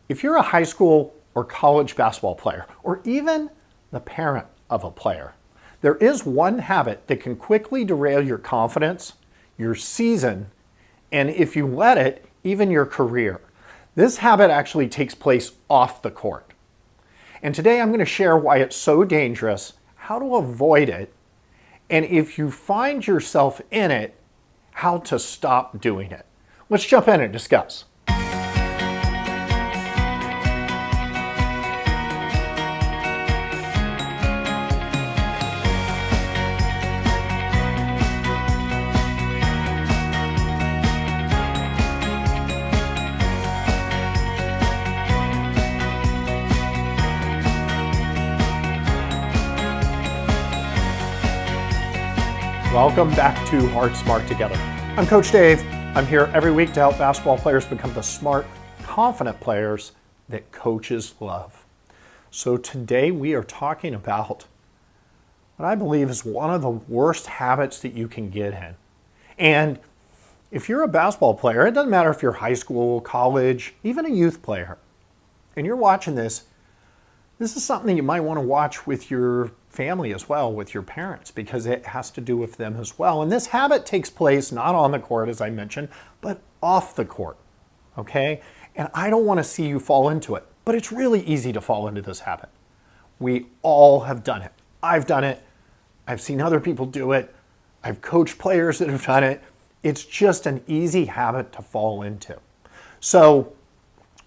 If you're a high school or college basketball player, or even the parent of a player, there is one habit that can quickly derail your confidence, your season, and if you let it, even your career. This habit actually takes place off the court. And today I'm going to share why it's so dangerous, how to avoid it, and if you find yourself in it, how to stop doing it. Let's jump in and discuss. Welcome back to Hard Smart Together. I'm Coach Dave. I'm here every week to help basketball players become the smart, confident players that coaches love. So today we are talking about what I believe is one of the worst habits that you can get in. And if you're a basketball player, it doesn't matter if you're high school, college, even a youth player, and you're watching this is something you might want to watch with your family as well, with your parents, because it has to do with them as well. And this habit takes place not on the court, as I mentioned, but off the court, okay? And I don't want to see you fall into it, but it's really easy to fall into this habit. We all have done it. I've done it. I've seen other people do it. I've coached players that have done it. It's just an easy habit to fall into. So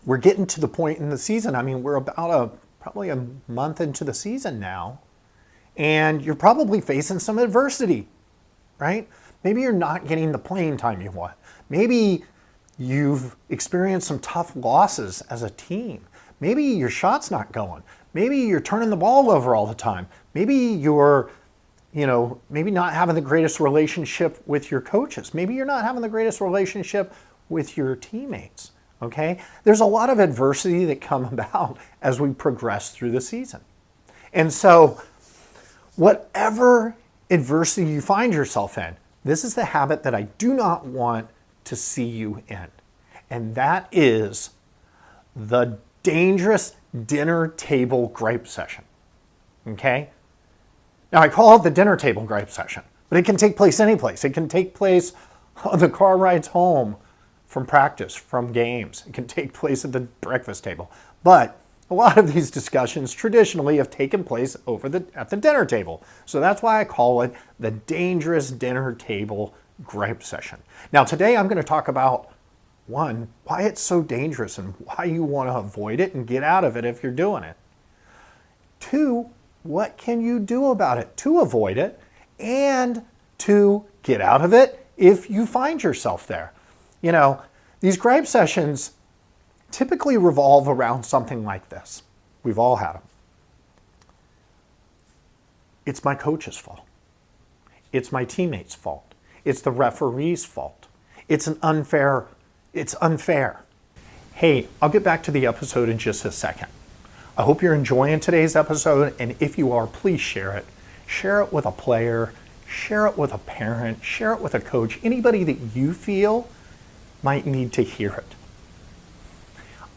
we're getting to the point in the season. I mean, we're about probably a month into the season now, and you're probably facing some adversity, right? Maybe you're not getting the playing time you want. Maybe you've experienced some tough losses as a team. Maybe your shot's not going. Maybe you're turning the ball over all the time. Maybe you're, maybe not having the greatest relationship with your coaches. Maybe you're not having the greatest relationship with your teammates. Okay? There's a lot of adversity that come about as we progress through the season. And so whatever adversity you find yourself in, this is the habit that I do not want to see you in. And that is the dangerous dinner table gripe session. Okay? Now I call it the dinner table gripe session, but it can take place any place. It can take place on the car rides home from practice, from games. It can take place at the breakfast table. But a lot of these discussions traditionally have taken place at the dinner table. So that's why I call it the dangerous dinner table gripe session. Now today I'm going to talk about, one, why it's so dangerous and why you want to avoid it and get out of it if you're doing it. Two, what can you do about it to avoid it and to get out of it if you find yourself there. These gripe sessions typically revolve around something like this. We've all had them. It's my coach's fault. It's my teammate's fault. It's the referee's fault. It's unfair. Hey, I'll get back to the episode in just a second. I hope you're enjoying today's episode, and if you are, please share it. Share it with a player, share it with a parent, share it with a coach, anybody that you feel might need to hear it.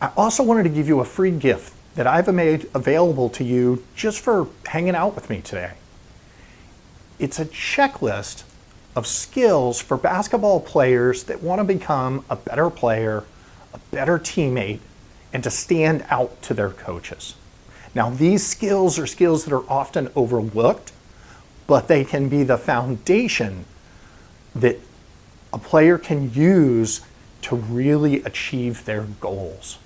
I also wanted to give you a free gift that I've made available to you just for hanging out with me today. It's a checklist of skills for basketball players that want to become a better player, a better teammate, and to stand out to their coaches. Now, these skills are skills that are often overlooked, but they can be the foundation that a player can use to really achieve their goals.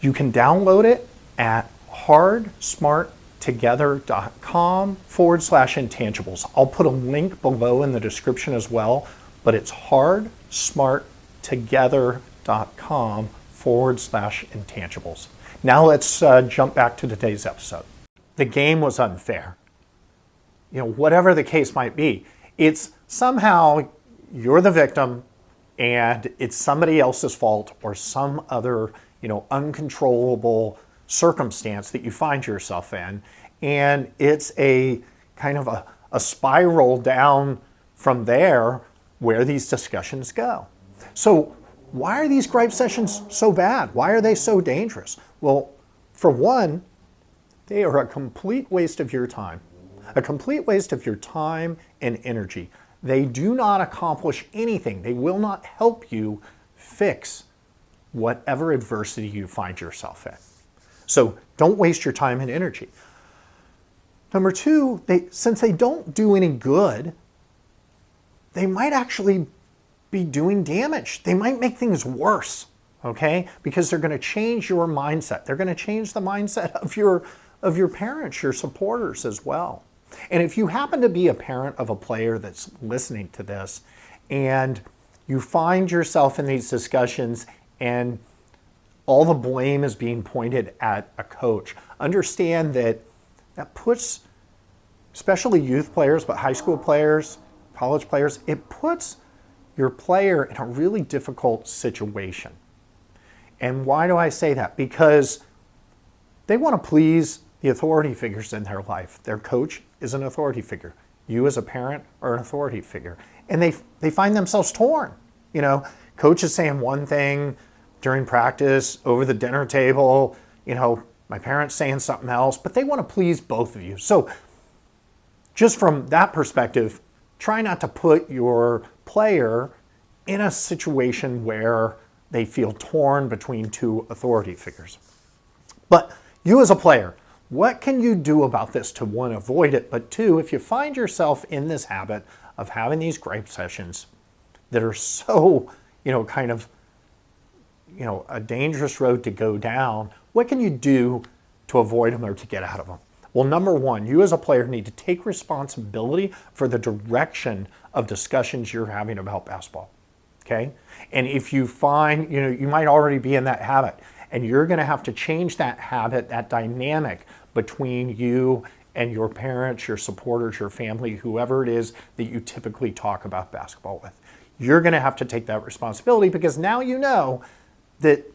You can download it at hardsmarttogether.com/intangibles. I'll put a link below in the description as well, but it's hardsmarttogether.com/intangibles. Now let's jump back to today's episode. The game was unfair. Whatever the case might be, it's somehow you're the victim and it's somebody else's fault or some other, uncontrollable circumstance that you find yourself in. And it's a kind of a spiral down from there where these discussions go. So why are these gripe sessions so bad? Why are they so dangerous? Well, for one, they are a complete waste of your time. A complete waste of your time and energy. They do not accomplish anything. They will not help you fix whatever adversity you find yourself in. So don't waste your time and energy. Number two, since they don't do any good, they might actually be doing damage. They might make things worse, okay? Because they're going to change your mindset. They're going to change the mindset of your parents, your supporters as well. And if you happen to be a parent of a player that's listening to this and you find yourself in these discussions and all the blame is being pointed at a coach, understand that puts, especially youth players, but high school players, college players, it puts your player in a really difficult situation. And why do I say that? Because they want to please the authority figures in their life. Their coach is an authority figure. You as a parent are an authority figure. And they find themselves torn. You know, coach is saying one thing during practice, over the dinner table, you know, my parent's saying something else, but they want to please both of you. So just from that perspective, try not to put your player in a situation where they feel torn between two authority figures. But you as a player, what can you do about this to, one, avoid it, but two, if you find yourself in this habit of having these gripe sessions that are so, kind of, a dangerous road to go down, what can you do to avoid them or to get out of them? Well, number one, you as a player need to take responsibility for the direction of discussions you're having about basketball, okay? And if you find, you might already be in that habit, and you're going to have to change that habit, that dynamic between you and your parents, your supporters, your family, whoever it is that you typically talk about basketball with. You're going to have to take that responsibility because now you know that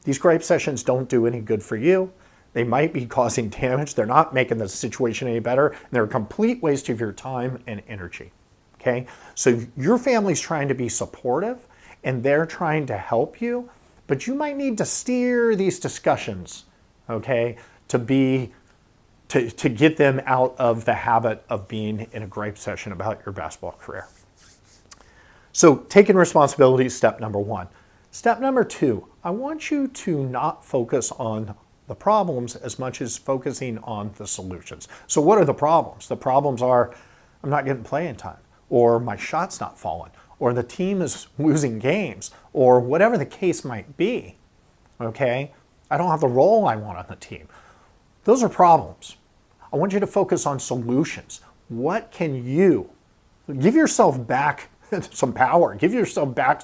these gripe sessions don't do any good for you. They might be causing damage. They're not making the situation any better. And they're a complete waste of your time and energy, okay? So your family's trying to be supportive and they're trying to help you, but you might need to steer these discussions, okay, to get them out of the habit of being in a gripe session about your basketball career. So taking responsibility is step number one. Step number two, I want you to not focus on the problems as much as focusing on the solutions. So what are the problems? The problems are I'm not getting playing time, or my shot's not falling, or the team is losing games, or whatever the case might be, okay? I don't have the role I want on the team. Those are problems. I want you to focus on solutions. What can you give yourself back some power, give yourself back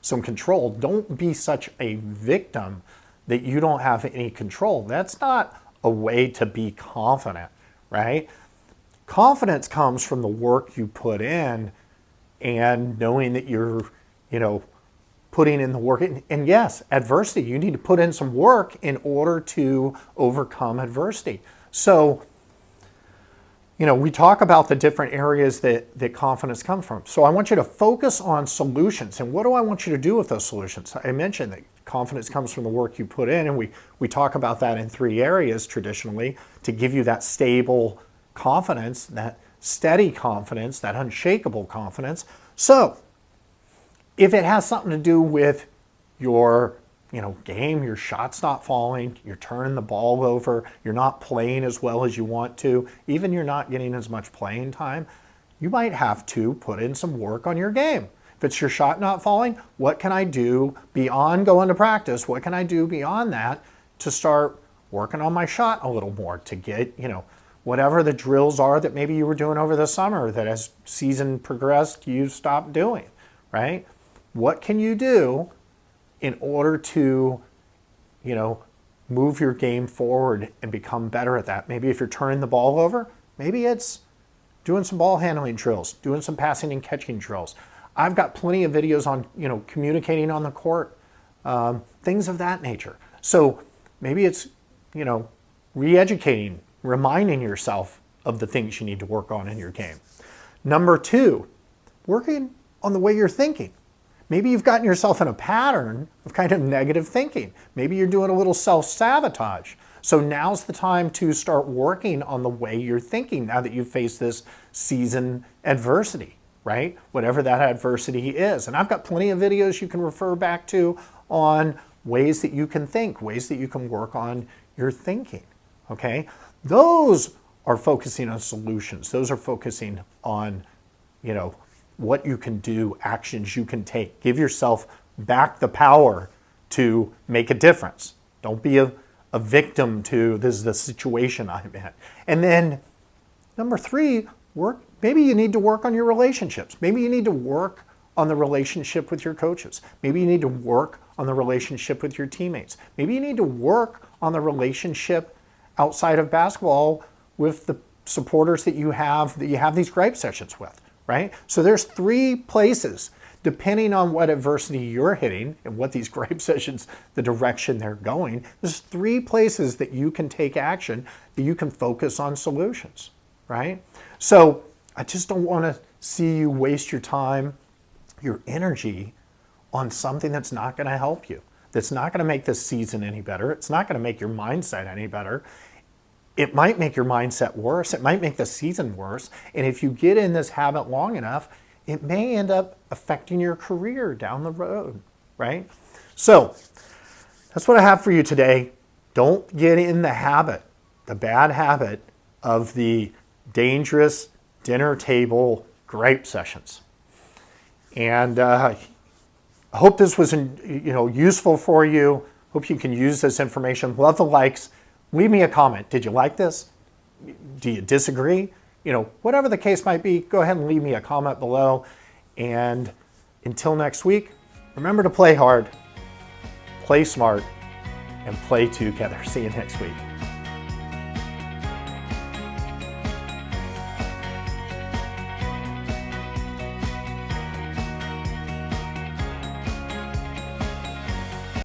some control. Don't be such a victim that you don't have any control. That's not a way to be confident, right? Confidence comes from the work you put in and knowing that you're, putting in the work. And yes, adversity, you need to put in some work in order to overcome adversity. So, we talk about the different areas that confidence comes from. So I want you to focus on solutions. And what do I want you to do with those solutions? I mentioned that confidence comes from the work you put in, and we talk about that in three areas traditionally to give you that stable confidence, that steady confidence, that unshakable confidence. So if it has something to do with your game, your shot's not falling, you're turning the ball over, you're not playing as well as you want to, even you're not getting as much playing time, you might have to put in some work on your game. If it's your shot not falling, what can I do beyond going to practice? What can I do beyond that to start working on my shot a little more to get, whatever the drills are that maybe you were doing over the summer that as season progressed, you stopped doing, right? What can you do in order to, move your game forward and become better at that? Maybe if you're turning the ball over, maybe it's doing some ball handling drills, doing some passing and catching drills. I've got plenty of videos on, communicating on the court, things of that nature. So maybe it's, re-educating, reminding yourself of the things you need to work on in your game. Number two, working on the way you're thinking. Maybe you've gotten yourself in a pattern of kind of negative thinking. Maybe you're doing a little self-sabotage. So now's the time to start working on the way you're thinking now that you've faced this season adversity, right? Whatever that adversity is. And I've got plenty of videos you can refer back to on ways that you can think, ways that you can work on your thinking, okay? Those are focusing on solutions. Those are focusing on, what you can do, actions you can take. Give yourself back the power to make a difference. Don't be a victim to this is the situation I'm in. And then number 3, maybe you need to work on your relationships. Maybe you need to work on the relationship with your coaches. Maybe you need to work on the relationship with your teammates. Maybe you need to work on the relationship outside of basketball with the supporters that you have these gripe sessions with, right? So there's 3 places, depending on what adversity you're hitting and what these gripe sessions, the direction they're going, there's 3 places that you can take action, that you can focus on solutions, right? So I just don't want to see you waste your time, your energy on something that's not going to help you, that's not going to make this season any better. It's not going to make your mindset any better. It might make your mindset worse. It might make the season worse. And if you get in this habit long enough, it may end up affecting your career down the road, right? So that's what I have for you today. Don't get in the habit, the bad habit of the dangerous dinner table gripe sessions. And I hope this was useful for you. Hope you can use this information. Love the likes. Leave me a comment. Did you like this? Do you disagree? Whatever the case might be, go ahead and leave me a comment below. And until next week, remember to play hard, play smart, and play together. See you next week.